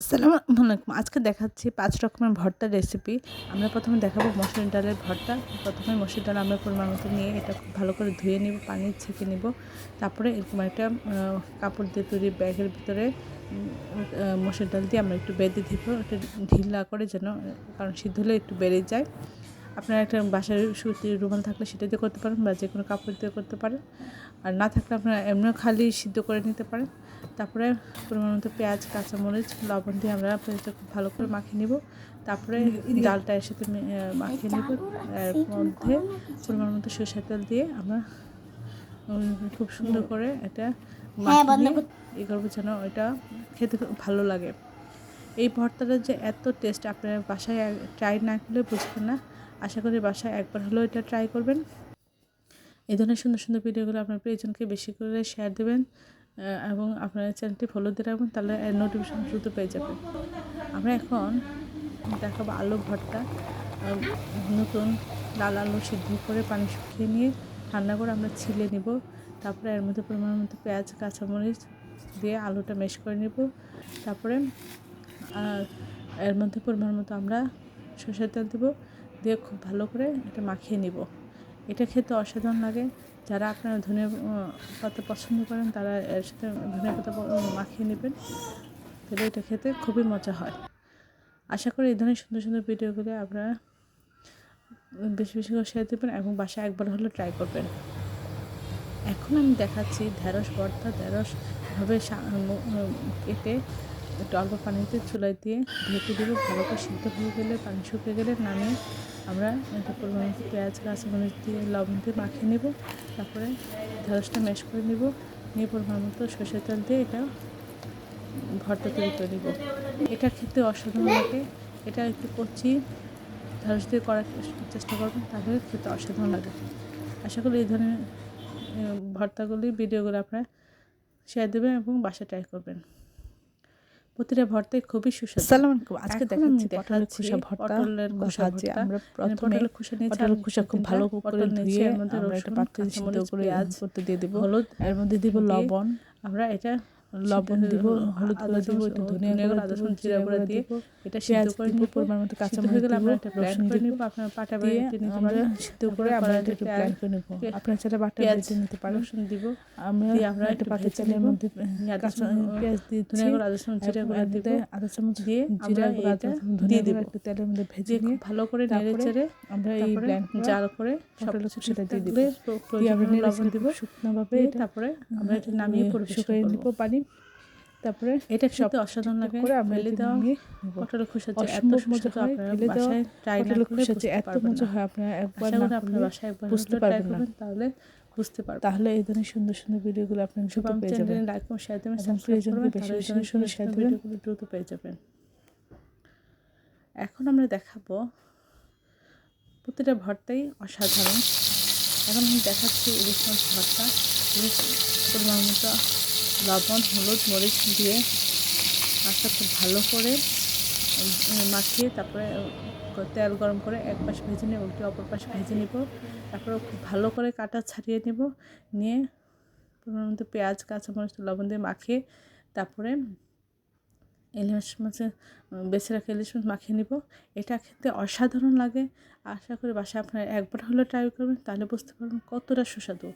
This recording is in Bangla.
আসসালামু আলাইকুম। আজকে দেখাচ্ছি ৫ রকমের ভর্তার রেসিপি। আমরা প্রথমে দেখাবো মসুর ডালের ভর্তা। প্রথমে মসুর ডাল আমরা পরিমাণ মতো নিয়ে এটা খুব ভালো করে ধুয়ে নিব, পানি ছেঁকে নিব। তারপরে এরকম একটা কাপড় দিয়ে তৈরি ব্যাগের ভিতরে মসুর ডাল দিয়ে আমরা একটু বেঁধে দিব। এটা ঢিলা করে যেন, কারণ সিদ্ধ হলে একটু বেড়ে যায়। আপনার একটা বাসার সুতির রুমাল থাকলে সেটা দিয়ে করতে পারেন, বা যে কোনো কাপড় দিয়ে করতে পারেন। আর না থাকলে আপনারা এমনিও খালি সিদ্ধ করে নিতে পারেন। তারপরে পরিমাণ মতো পেঁয়াজ, কাঁচামরিচ, লবণ দিয়ে আমরা পেঁয়াজটা খুব ভালো করে মাখিয়ে নিব। তারপরে ডালটা এর সাথে মাখিয়ে নিব। এর মধ্যে পরিমাণ মতো সরষের তেল দিয়ে আমরা খুব সুন্দর করে এটা মাখিয়ে ই করবো যেন এটা খেতে খুব ভালো লাগে। এই ভর্তাটা যে এত টেস্ট, আপনারা বাসায় ট্রাই না করলে বুঝবেন না। আশা করি বাসায় একবার হলেও এটা ট্রাই করবেন। এই ধরনের সুন্দর সুন্দর ভিডিওগুলো আপনার প্রিয়জনকে বেশি করে শেয়ার দেবেন, এবং আপনার চ্যানেলটি ফলো দিয়ে রাখবেন, তাহলে নোটিফিকেশন দ্রুত পেয়ে যাবেন। আমরা এখন দেখাবো আলু ভর্তা। নতুন লাল আলু সিদ্ধ করে পানি শুকিয়ে নিয়ে ঠান্ডা করে আমরা ছিলে নিব। তারপরে এর মধ্যে পরিমাণ মতো পেঁয়াজ, কাঁচামরিচ দিয়ে আলুটা ম্যাশ করে নিব। তারপরে এর মধ্যে পরিমাণ মতো আমরা সরষের তেল দেবো, দিয়ে খুব ভালো করে এটা মাখিয়ে নিব। এটা খেতে অসাধারণ লাগে। যারা আপনারা ধনিয়া পাতা পছন্দ করেন তারা এর সাথে ধনিয়া পাতা মাখিয়ে নেবেন, তাহলে এটা খেতে খুবই মজা হয়। আশা করি এই ধরনের সুন্দর সুন্দর ভিডিওগুলো আপনারা বেশি বেশি করে শেয়ার দেবেন এবং বাসায় একবার হলেও ট্রাই করবেন। এখন আমি দেখাচ্ছি ঢেঁড়স ভর্তা। ঢেঁড়স এভাবে কেটে একটু অল্প পানিতে চুলায় দিয়ে ঢেকে দেবো। ভালো করে সিদ্ধ হয়ে গেলে, পানি শুকিয়ে গেলে নামিয়ে আমরা এটা পরিমাণ পেঁয়াজ, কাঁচামরিচ দিয়ে লবণ দিয়ে মাখিয়ে নেব। তারপরে ঢেঁড়সটা ম্যাশ করে নেব, নিয়ে পরিমাণ মতো সরষের তেল দিয়ে এটা ভর্তা তৈরি করে নেব। এটা খেতে অসাধারণ লাগে। এটা একটু কচি ঢেঁড়স দিয়ে করার চেষ্টা করবেন, তাহলে খেতে অসাধারণ লাগে। আশা করি এই ধরনের ভর্তাগুলি ভিডিওগুলো আপনারা শেয়ার দেবেন এবং বাসায় ট্রাই করবেন। প্রতিটা ভর্তাই খুবই সুস্বাদু। আসসালামু আলাইকুম। আজকে দেখাচ্ছি পটলের খোসা ভর্তা। পটলের খোসা ভাজি। আমরা প্রথমে পটলের খোসা নিয়েছি, পটলের খোসা খুব ভালো করে ধুয়ে এর মধ্যে আমরা একটা রসুন, পাত্রে সিদ্ধ কাঁচামরিচ, করে পেঁয়াজ, করতে দিয়ে দিব। হলুদ এর মধ্যে দিব লবণ, আমরা এটা লবণ দিব, হলুদ গুঁড়া দিব, একটু ধনিয়া গুঁড়া দিব, জিরা গুঁড়া দিয়ে এটা পেঁয়াজ সিদ্ধ করে দিব, নিব। পরিমাণ মতো সিদ্ধ হয়ে কাঁচামরিচ গেলে দিব, আমরা এটা ব্লেন্ড রসুন করে দিব, নিব। আপনারা পাটা দিয়ে বেটে নিতে আমরা পারেন। সিদ্ধ করে আমরা এটা একটু ব্লেন্ড করে নেব। আপনারা চাইলে বাটা বেটে নিতে পারেন। রসুন দিব, আমরা একটা পাত্রে চালের মধ্যে কাঁচা পেঁয়াজ দিচ্ছি, ধনিয়া গুঁড়া, আদা চামচ, জিরা গুঁড়া দিব, আধা চামচ দিয়ে জিরা গুঁড়া, ধনিয়া দিব। গুঁড়া একটু তেলের মধ্যে ভেজে দিয়ে নিয়ে খুব ভালো করে নেড়ে চেড়ে আমরা এই ব্লেন্ড জাল করে সব সেটা দিয়ে দিব। প্রয়োজনীয় লবণ দিব, শুকনোভাবে তারপরে আমরা এটা নামিয়ে পরিবেশন শুকিয়ে করব। নিব পানি। তারপরে এটা সব খেতে অসাধারণ লাগে। করে আমরা ফেলে এটা দেওয়া নামিয়ে নিব। পটলের খোসা যে এত অসম্ভব মজা সুস্বাদু, হয়, আপনারা ফেলে দেওয়া বাসায় ট্রাই না পটলের করলে খোসা যে বুঝতে এত পারবেন মজা না। হয়, আপনারা একবার আশা না করি আপনারা করলে বাসায় একবার বুঝতে ট্রাই পারবেন না। করবেন, তাহলে বুঝতে পারবেন। তাহলে এই ধরনের সুন্দর সুন্দর ভিডিওগুলো আপনি দ্রুত সবাই পেয়ে যাবেন লাইক এবং শেয়ার দেবেন, এবং সাবস্ক্রাইব প্রিয়জনকে করবেন, বেশি তাহলে এই বেশি ধরনের করে সুন্দর শেয়ার সুন্দর দেবেন। ভিডিওগুলো দ্রুত পেয়ে যাবেন। এখন আমরা দেখাবো প্রতিটা ভর্তাই অসাধারণ। এখন আমি দেখাচ্ছি ইলিশ মাছ ভর্তা। পরিমাণ মতো লবণ, হলুদ, মরিচ দিয়ে মাছটা খুব ভালো করে মাখিয়ে, তারপরে তেল গরম করে এক পাশ ভেজে নিয়ে উল্টে অপর পাশ ভেজে নেব। তারপরে খুব ভালো করে কাটা ছাড়িয়ে নেব, নিয়ে পরিমাণ মতো পেঁয়াজ, কাঁচামরিচ, লবণ দিয়ে মাখিয়ে তারপরে ইলিশ মাছের বেছে রাখা ইলিশ মাছ মাখিয়ে নিব। এটা খেতে অসাধারণ লাগে। আশা করি বাসায় আপনারা একবার হলেও ট্রাই করবেন, তাহলে বুঝতে পারবেন কতটা সুস্বাদু।